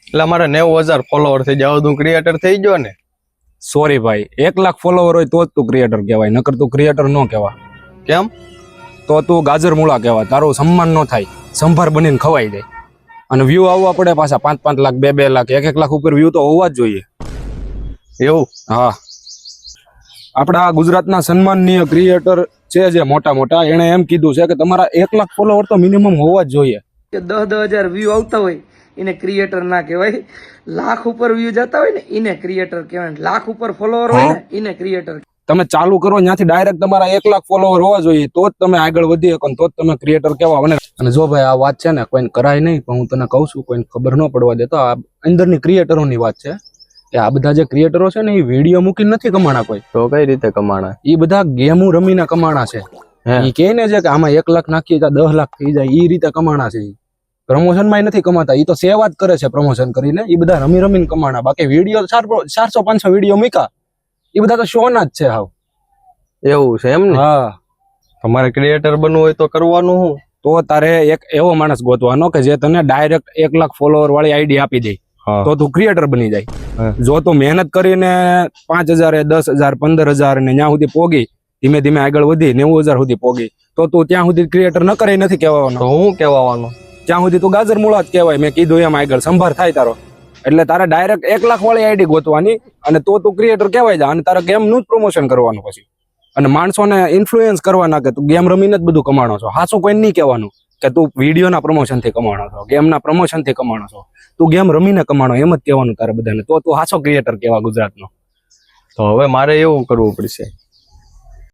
એટલે મારે 90,000 ફોલોવર થઈ જાય તું ક્રિએટર થઈ ગયો ને. સોરી ભાઈ, 1 લાખ ફોલોવર હોય તો જ તું ક્રિએટર કહેવાય, નકર તું ક્રિએટર ન કહેવા. કેમ? તો તું ગાજર મૂળા કહેવાય, તારું સન્માન ન થાય, સંભાર બનીને ખવાઈ જાય. અને વ્યૂ આવવા પડે પાછા 5-5 લાખ, 2-2 લાખ, 1-1 લાખ ઉપર વ્યૂ તો હોવા જ જોઈએ. એવું? હા, આપણા ગુજરાતના સન્માનનીય ક્રિએટર છે જે મોટા મોટા, એને એમ કીધું છે કે તમારા 1 લાખ ફોલોવર તો મિનિમમ હોવા જ જોઈએ. કે 10,000 વ્યૂ આવતા હોય એને ક્રિએટર ના કહેવાય. લાખ ઉપર વ્યૂ જતા હોય ને એને ક્રિએટર કહેવાય. લાખ ઉપર ફોલોવર હોય ને એને ક્રિએટર. તમે ચાલુ કરો ત્યાંથી ડાયરેક્ટ તમારા 1 લાખ ફોલોવર હોવા જોઈએ, તો જ તમે આગળ વધી શકો, તો જ તમે ક્રિએટર કહેવા. અને જો ભાઈ આ વાત છે ને કોઈને કરાય નહીં, પણ હું તને કહું છું, કોઈને ખબર ન પડવા દેતો. આ અંદરની ક્રિએટરોની વાત છે કે આ બધા જે ક્રિએટરો છે ને એ વિડીયો મૂકીને નથી કમાણા કોઈ. તો કઈ રીતે કમાણા? એ બધા ગેમો રમીને કમાણા છે. એ કહે ને છે કે આમાં 1 લાખ નાખીએ તો 10 લાખ થઈ જાય, એ રીતે કમાણા છે. પ્રમોશન માં નથી કમાતા, એ તો સેવા જ કરે છે પ્રમોશન કરીને. એ બધા રમી રમીને કમાણા. બાકી વિડીયો 400-500 વિડીયો મૂકા, એ બધા તો શો ના જ છે. હાવ એવું છે એમ ને? હા, તમારે ક્રિએટર બનવું હોય તો કરવાનું શું? તો તારે એક એવો માણસ ગોતવાનો કે જે તને ડાયરેક્ટ 1 લાખ ફોલોવર વાળી આઈડી આપી દે, તો તું ક્રિએટર બની જાય. જો તું મહેનત કરીને 5,000, 10,000, 15,000 ને ત્યાં સુધી પોગી, ધીમે ધીમે આગળ વધી 90,000 સુધી પોગી, તો તું ત્યાં સુધી ક્રિએટર ન કરે નથી કહેવાનો. તો હું કહેવાનું? ત્યાં સુધી તું ગાજર મૂળા જ કહેવાય. મેં કીધું એમ આગળ સંભાર થાય તારો. એટલે તારે ડાયરેક્ટ 1 લાખ વાળી આઈડી ગોતવાની, અને તો તું ક્રિએટર કહેવાય જા. અને તારા ગેમનું જ પ્રમોશન કરવાનું પછી, અને માણસોને ઇન્ફ્લુએન્સ કરવાના કે તું ગેમ રમીને જ બધું કમાણો છો. હાચું કોઈ નહીં કહેવાનું કે તું વિડીયોના પ્રમોશન થી કમાણો છો, ગેમના પ્રમોશન થી કમાણો છો. તું ગેમ રમીને કમાણો, એમ જ કહેવાનું તારે બધાને. તો તું હાચો ક્રિએટર કહેવા ગુજરાતનો. તો હવે મારે એવું કરવું પડશે.